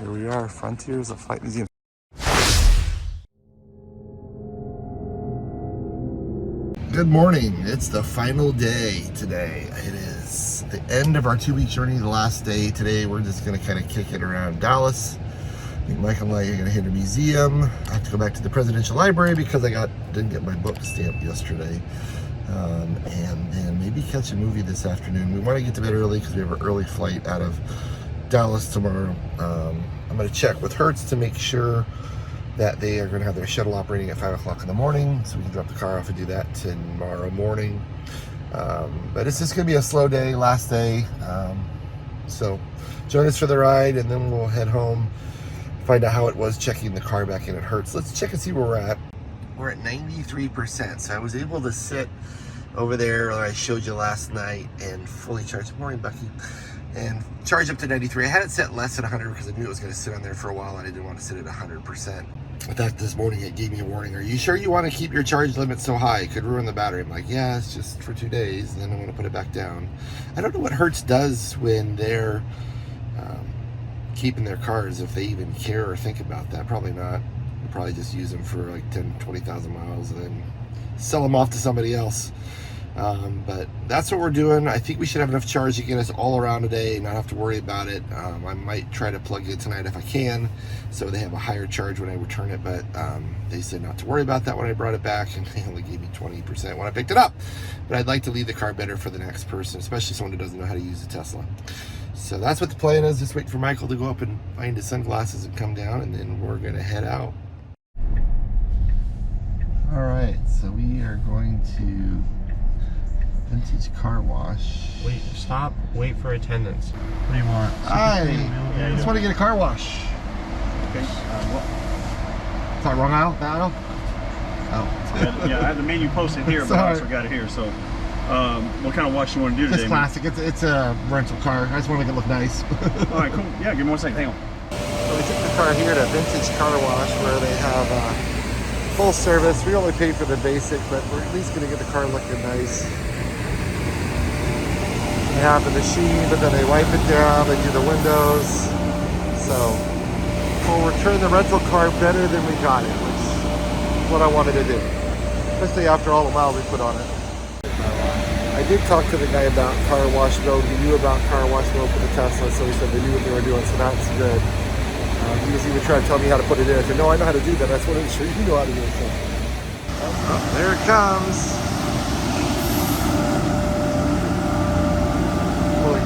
Here we are, Frontiers of Flight Museum. Good morning. It's the final day today. It is the end of our 2-week journey, the last day. Today we're just going to kind of kick it around Dallas. I think Michael and I are going to hit a museum. I have to go back to the Presidential Library because I didn't get my book stamped yesterday. And then maybe catch a movie this afternoon. We want to get to bed early because we have an early flight out of Dallas tomorrow. I'm going to check with Hertz to make sure that they are going to have their shuttle operating at 5 o'clock in the morning, so we can drop the car off and do that tomorrow morning. But it's just going to be a slow day, last day. So join us for the ride, and then we'll head home, find out how it was checking the car back in at Hertz. Let's check and see where we're at. We're at 93%, so I was able to sit over there, I showed you last night, and fully charge. Good morning, Bucky. And charge up to 93. I had it set less than 100 because I knew it was going to sit on there for a while and I didn't want to sit at 100%. In fact, this morning it gave me a warning. Are you sure you want to keep your charge limit so high? It could ruin the battery. I'm like, yeah, it's just for 2 days. And then I want to put it back down. I don't know what Hertz does when they're keeping their cars, if they even care or think about that. Probably not. They'll probably just use them for like 10, 20,000 miles and then sell them off to somebody else. But that's what we're doing. I think we should have enough charge to get us all around today and not have to worry about it. I might try to plug it tonight if I can, so they have a higher charge when I return it, but they said not to worry about that when I brought it back, and they only gave me 20% when I picked it up. But I'd like to leave the car better for the next person, especially someone who doesn't know how to use a Tesla. So that's what the plan is. Just wait for Michael to go up and find his sunglasses and come down, and then we're going to head out. All right, so we are going to Vintage Car Wash. Wait, stop. Wait for attendance. What do you want? I just want to get a car wash. Okay. Sorry, wrong aisle? That aisle? Oh. Yeah, I have the menu posted here, but I also got it here. So, what kind of wash you want to do today? It's classic. It's a rental car. I just want to make it look nice. All right, cool. Yeah, give me 1 second. Hang on. So we took the car here to Vintage Car Wash where they have full service. We only paid for the basic, but we're at least going to get the car looking nice. They have the machine, but then they wipe it down, they do the windows. So we'll return the rental car better than we got it, which is what I wanted to do, especially after all the miles we put on it. I did talk to the guy about car wash mode. He knew about car wash mode for the Tesla, so he said they knew what they were doing, so that's good. He was even trying to tell me how to put it in. I said, no, I know how to do that. That's what I'm sure you know how to do it. So. Oh, there it comes.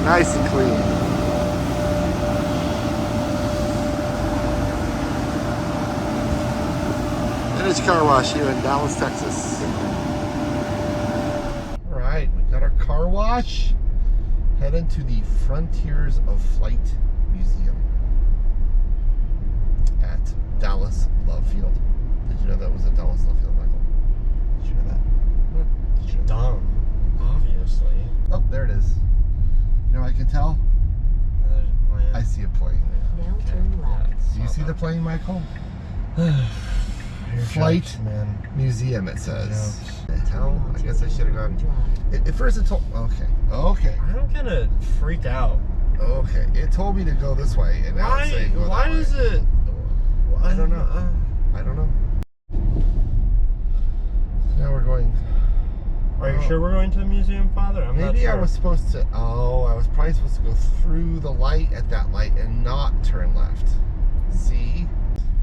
Nice and clean. Vintage Car Wash here in Dallas, Texas. All right, we got our car wash. Heading to the Frontiers of Flight Museum at Dallas Love Field. Did you know that was at Dallas Love Field, Michael? Did you know that? What? Did you know Dumb, obviously. Oh, there it is. You know what I can tell? I see a plane. Now turn left. Do you see the plane, Michael? Flight Museum, it says. Hell, I guess I should have gone. At first it told. Okay. I'm gonna freak out. Okay. It told me to go this way, and now it's saying go that way. Why is it? I don't know. I don't know. Now we're going. Are you sure we're going to the museum, Father? I'm not sure. I was supposed to. I was probably supposed to go through the light at that light and not turn left. See?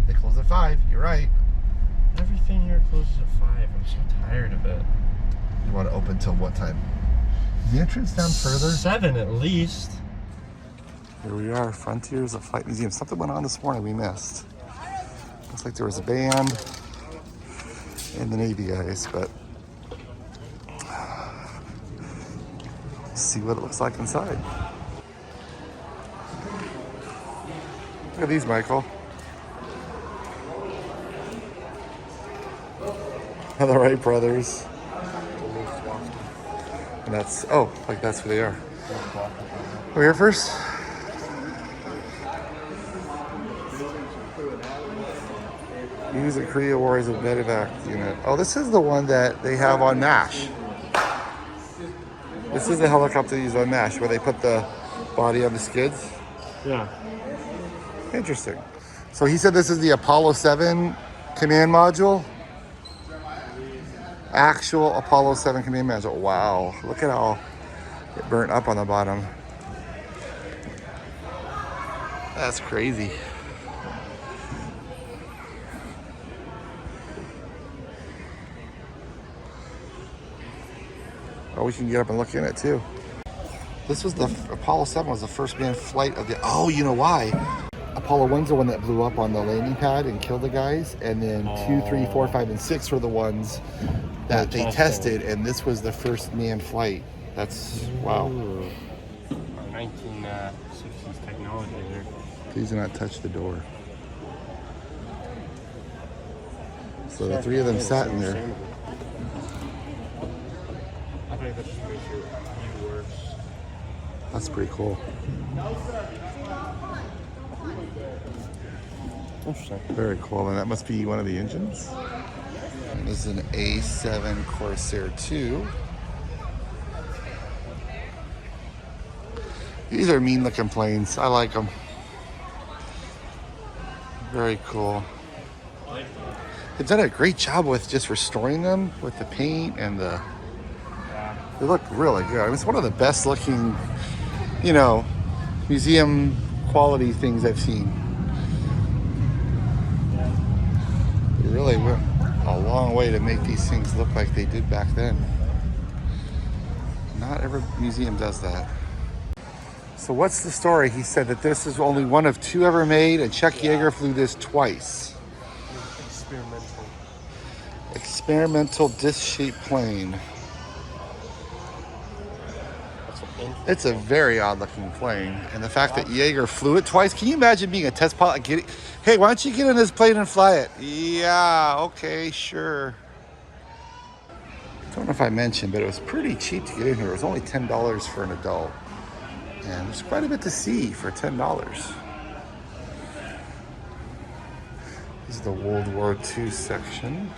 They close at 5. You're right. Everything here closes at 5. I'm so tired of it. You want to open till what time? Is the entrance down further? 7 at least. Here we are, Frontiers of Flight Museum. Something went on this morning we missed. Looks like there was a band and the Navy guys, but see what it looks like inside. Look at these, Michael. The Wright brothers. And that's, like that's who they are. We're here first. Use Korea Warriors of Medevac unit. Oh, this is the one that they have on MASH. This is the helicopter used on MASH where they put the body on the skids. Yeah. Interesting. So he said this is the Apollo 7 command module. Actual Apollo 7 command module. Wow, look at how it burnt up on the bottom. That's crazy. Oh, we can get up and look in it too. This was the Apollo 7 was the first manned flight of the. Oh, you know why? Apollo 1's the one that blew up on the landing pad and killed the guys, and then 2, 3, 4, 5, and 6 were the ones that they tested, and this was the first manned flight. That's wow. Ooh. 1960s technology there. Please do not touch the door. So the three of them sat in there. I think that just makes your view worse. That's pretty cool. Interesting. Very cool. And that must be one of the engines. And this is an A7 Corsair 2. These are mean looking planes. I like them. Very cool. They've done a great job with just restoring them with the paint and the. They look really good. I mean, it's one of the best looking, you know, museum quality things I've seen. They really went a long way to make these things look like they did back then. Not every museum does that. So what's the story? He said that this is only one of 2 ever made, and Chuck Yeager flew this twice. Experimental disc-shaped plane. It's a very odd-looking plane, and the fact that Yeager flew it twice. Can you imagine being a test pilot? Hey, why don't you get in this plane and fly it? Yeah, okay, sure. I don't know if I mentioned, but it was pretty cheap to get in here. It was only $10 for an adult. And there's quite a bit to see for $10. This is the World War II section.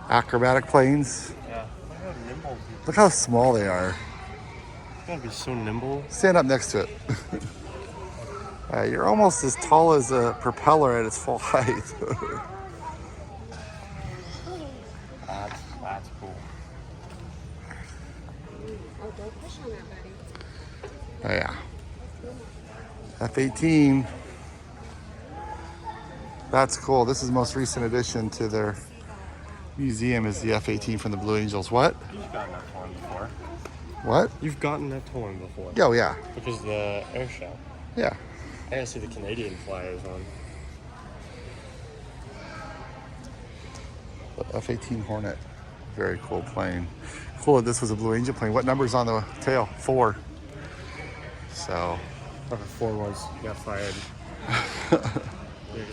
Acrobatic planes. Yeah. Look how nimble. Look how small they are. It's gotta be so nimble. Stand up next to it. You're almost as tall as a propeller at its full height. That's cool. Oh, don't push on that, buddy. Oh, yeah. F-18. That's cool. This is the most recent addition to their museum is the F-18 from the Blue Angels. What? You've gotten that to one before. What? You've gotten that to one before. Oh, yeah. Because the air show. Yeah. I gotta see the Canadian flyers on. The F-18 Hornet. Very cool plane. Cool that this was a Blue Angel plane. What number's on the tail? 4. So. Number 4 was you got fired.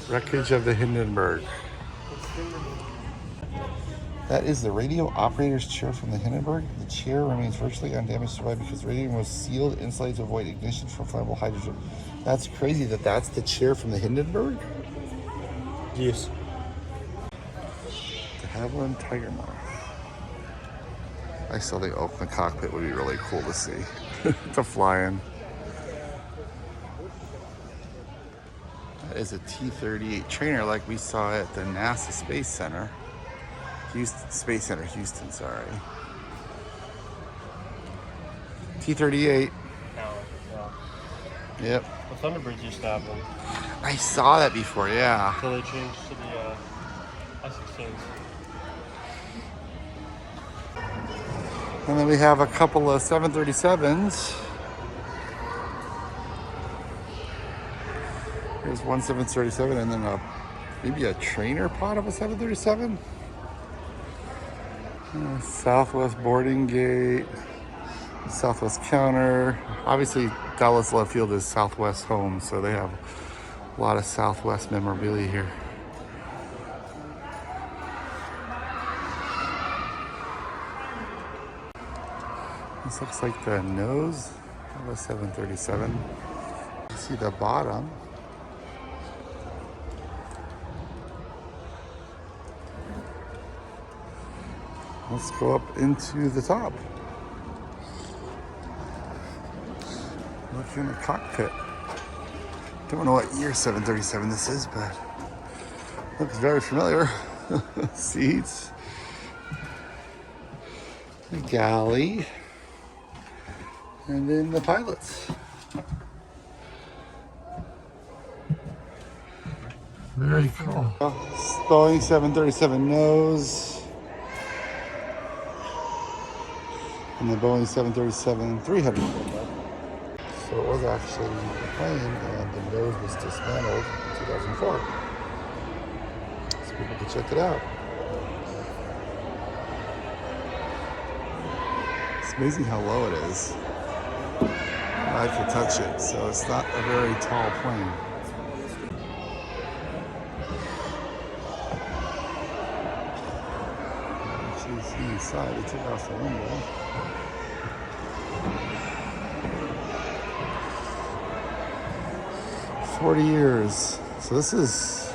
Wreckage of the Hindenburg. That is the radio operator's chair from the Hindenburg. The chair remains virtually undamaged because the radiator was sealed, insulated to avoid ignition from flammable hydrogen. That's crazy that that's the chair from the Hindenburg? Yes. De Havilland Tiger Moth. I still think open the cockpit would be really cool to see. To fly in. That is a T-38 trainer like we saw at the NASA Space Center. Space Center, Houston, sorry. T-38. Yep. The Thunderbirds used to have them. I saw that before, yeah. Until they changed to the F-16s. And then we have a couple of 737s. Here's one 737 and then maybe a trainer pod of a 737. Southwest boarding gate, Southwest counter. Obviously, Dallas Love Field is Southwest home, so they have a lot of Southwest memorabilia here. This looks like the nose of a 737. You see the bottom. Let's go up into the top. Look in the cockpit. Don't know what year 737 this is, but looks very familiar. Seats. The galley. And then the pilots. Very cool. Boeing 737 nose. And the Boeing 737-300. So it was actually a plane, and the nose was dismantled in 2004. So people can check it out. It's amazing how low it is. I can touch it, so it's not a very tall plane. Actually, see inside, they took off the window. $40 years. So this is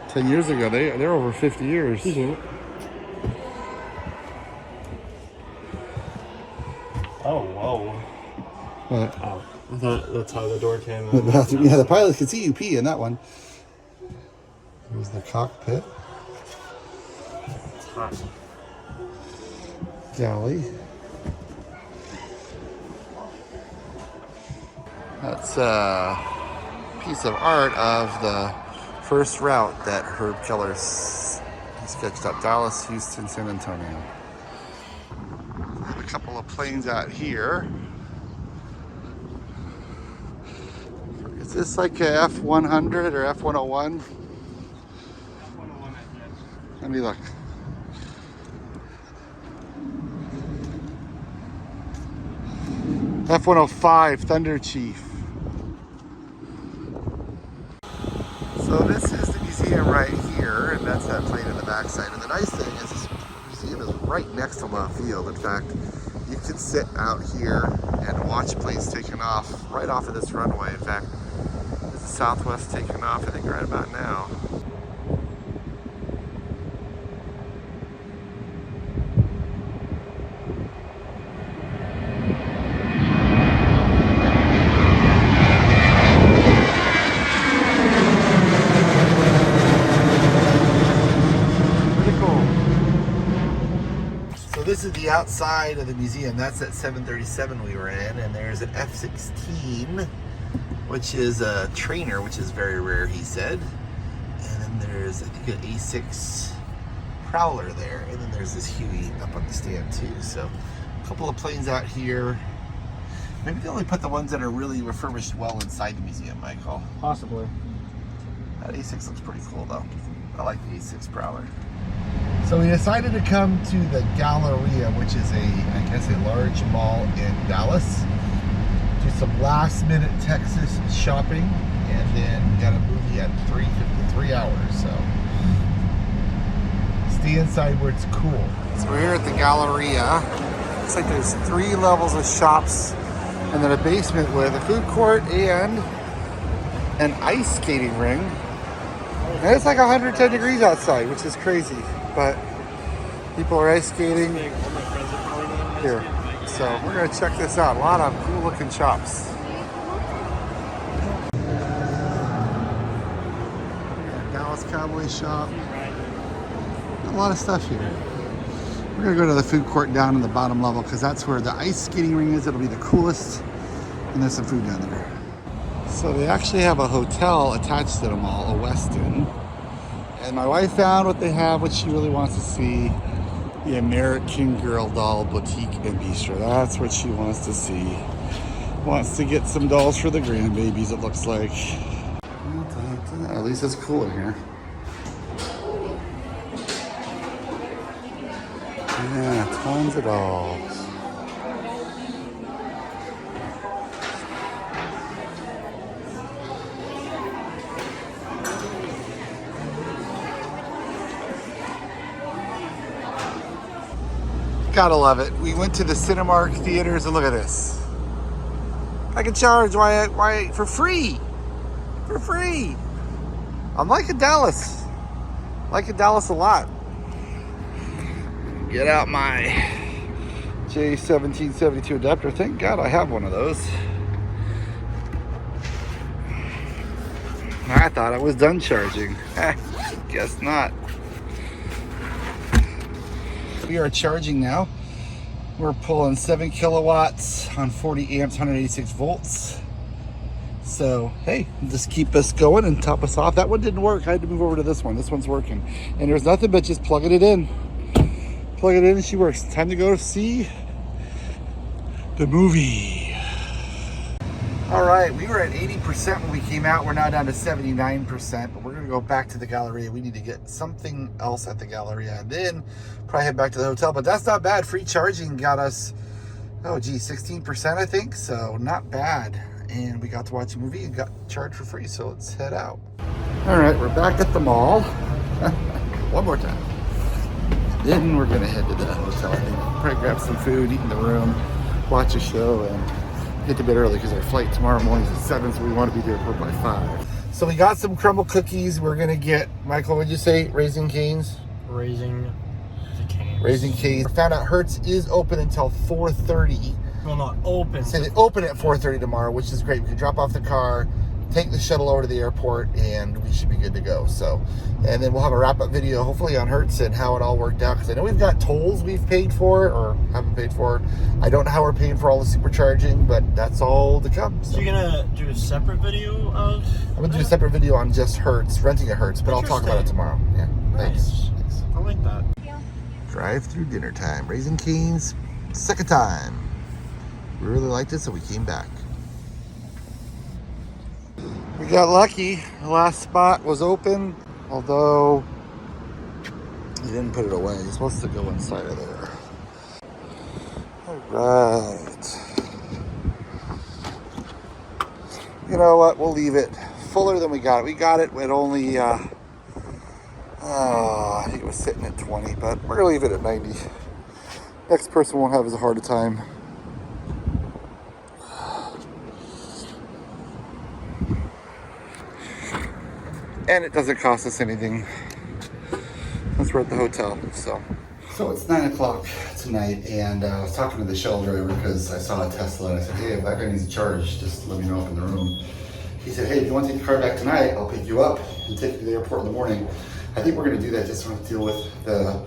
10 years ago. They're over 50 years. Oh, whoa. What? Oh, I thought that's how the door came The in. bathroom. Yeah, the pilots could see you pee in that one. Here's the cockpit. It's hot. Galley. That's a piece of art of the first route that Herb Keller sketched up. Dallas, Houston, San Antonio. I have a couple of planes out here. Is this like a F-100 or F-101? Let me look. F-105 Thunder Chief. So this is the museum right here, and that's that plane in the backside. And the nice thing is this museum is right next to Love Field. In fact, you can sit out here and watch planes taking off right off of this runway. In fact, there's a Southwest taking off, I think, right about now. This is the outside of the museum. That's that 737 we were in, and there's an F-16, which is a trainer, which is very rare, he said. And then there's, I think, an A6 Prowler there, and then there's this Huey up on the stand too. So a couple of planes out here. Maybe they only put the ones that are really refurbished well inside the museum, Michael. Possibly. That A6 looks pretty cool though. I like the A6 Prowler. So we decided to come to the Galleria, which is I guess a large mall in Dallas. Do some last minute Texas shopping, and then we got a movie at 3 hours, so stay inside where it's cool. So we're here at the Galleria. Looks like there's 3 levels of shops, and then a basement with a food court and an ice skating ring. And it's like 110 degrees outside, which is crazy. But people are ice skating here. So we're going to check this out. A lot of cool looking shops. Dallas Cowboy shop. A lot of stuff here. We're going to go to the food court down in the bottom level because that's where the ice skating ring is. It'll be the coolest. And there's some food down there. So they actually have a hotel attached to the mall, a Westin. And my wife found what they have, what she really wants to see. The American Girl Doll Boutique and Bistro. That's what she wants to see. Wants to get some dolls for the grandbabies, it looks like. At least it's cool in here. Yeah, tons of dolls. Gotta love it. We went to the Cinemark theaters and look at this. I can charge why for free. For free. I'm liking Dallas. Liking Dallas a lot. Get out my J1772 adapter. Thank God I have one of those. I thought I was done charging. Guess not. We are charging now. We're pulling 7 kilowatts on 40 amps, 186 volts. So, hey, just keep us going and top us off. That one didn't work. I had to move over to this one. This one's working. And there's nothing but just plugging it in. Plug it in and she works. Time to go to see the movie. All right, we were at 80% when we came out. We're now down to 79%, but we're gonna go back to the Galleria. We need to get something else at the Galleria and then probably head back to the hotel, but that's not bad. Free charging got us, oh gee, 16%, I think, so not bad. And we got to watch a movie and got charged for free, so let's head out. All right, we're back at the mall. One more time. Then we're gonna head to the hotel. I think probably grab some food, eat in the room, watch a show, and get to bed early because our flight tomorrow morning is at 7, so we want to be there by 5. So we got some crumble cookies. We're gonna get, Michael, what'd you say? Raising Cane's? Raising the Cane's. Raising Cane's. Found out Hertz is open until 4:30. Well, not open. So they open at 4:30 tomorrow, which is great. We can drop off the car, take the shuttle over to the airport, and we should be good to go. So, and then we'll have a wrap-up video, hopefully on Hertz and how it all worked out. Because I know we've got tolls we've paid for or haven't paid for. I don't know how we're paying for all the supercharging, but that's all to come. So you're gonna do a separate video of? I'm gonna do a separate video on just Hertz, renting a Hertz, but I'll talk about it tomorrow. Yeah, Nice. Thanks. I like that. Drive-through dinner time. Raising Cane's, second time. We really liked it, so we came back. We got lucky. The last spot was open, although he didn't put it away. He's supposed to go inside of there. All right. You know what? We'll leave it fuller than we got it. We got it with only, I think it was sitting at 20, but we're gonna leave it at 90. Next person won't have as hard a time. And it doesn't cost us anything since we're at the hotel. So it's 9 o'clock tonight, and I was talking to the shuttle driver because I saw a Tesla, and I said, hey, if that guy needs a charge, just let me know up in the room. He said, hey, if you want to take the car back tonight, I'll pick you up and take you to the airport in the morning. I think we're going to do that just to deal with the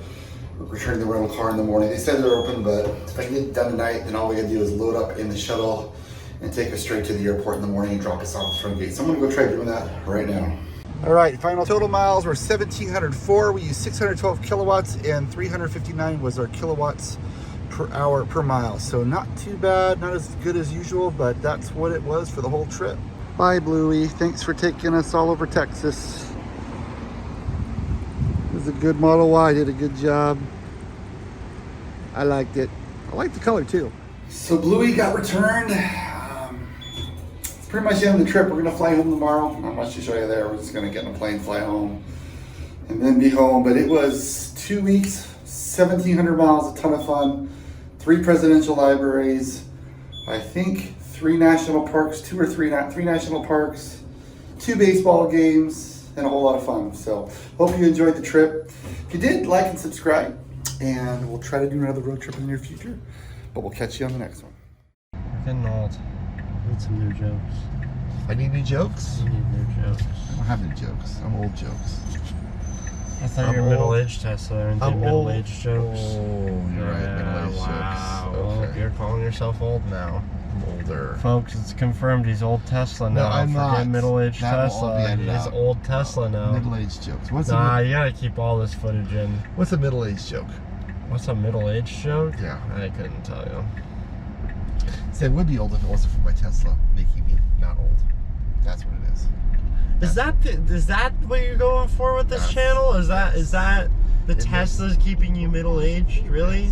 returning the rental car in the morning. They said they're open, but if I can get it done tonight, then all we got to do is load up in the shuttle and take us straight to the airport in the morning and drop us off the front gate. So I'm going to go try doing that right now. All right, final total miles were 1,704. We used 612 kilowatts, and 359 was our kilowatts per hour per mile. So not too bad, not as good as usual, but that's what it was for the whole trip. Bye, Bluey. Thanks for taking us all over Texas. It was a good Model Y, did a good job. I liked it. I like the color too. So Bluey got returned. Pretty much the end of the trip. We're gonna fly home tomorrow. Not much to show you there. We're just gonna get in a plane, fly home, and then be home. But it was 2 weeks, 1,700 miles, a ton of fun. 3 presidential libraries, I think 3 national parks, 2 or 3 national parks, 2 baseball games, and a whole lot of fun. So hope you enjoyed the trip. If you did, like and subscribe, and we'll try to do another road trip in the near future. But we'll catch you on the next one. We're getting old. Need some new jokes. I need new jokes. You need new jokes. I don't have new jokes. I'm old jokes. I thought I'm you were old. middle-aged Tesla and did middle-aged jokes. Oh, you're right. Middle-aged wow. jokes. Well, Okay. you're calling yourself old now. I'm older. Folks, it's confirmed he's old Tesla now. I'm Forget not. middle-aged That will all be Tesla. edited He's out. old Tesla now. Middle-aged jokes. Nah, you gotta keep all this footage in. What's a middle-aged joke? What's a middle-aged joke? Yeah. I couldn't tell you. Say it would be old if it wasn't for my Tesla making me not old. That's what it is. Is that what you're going for with this channel? Is that the Tesla's keeping you middle-aged? Really?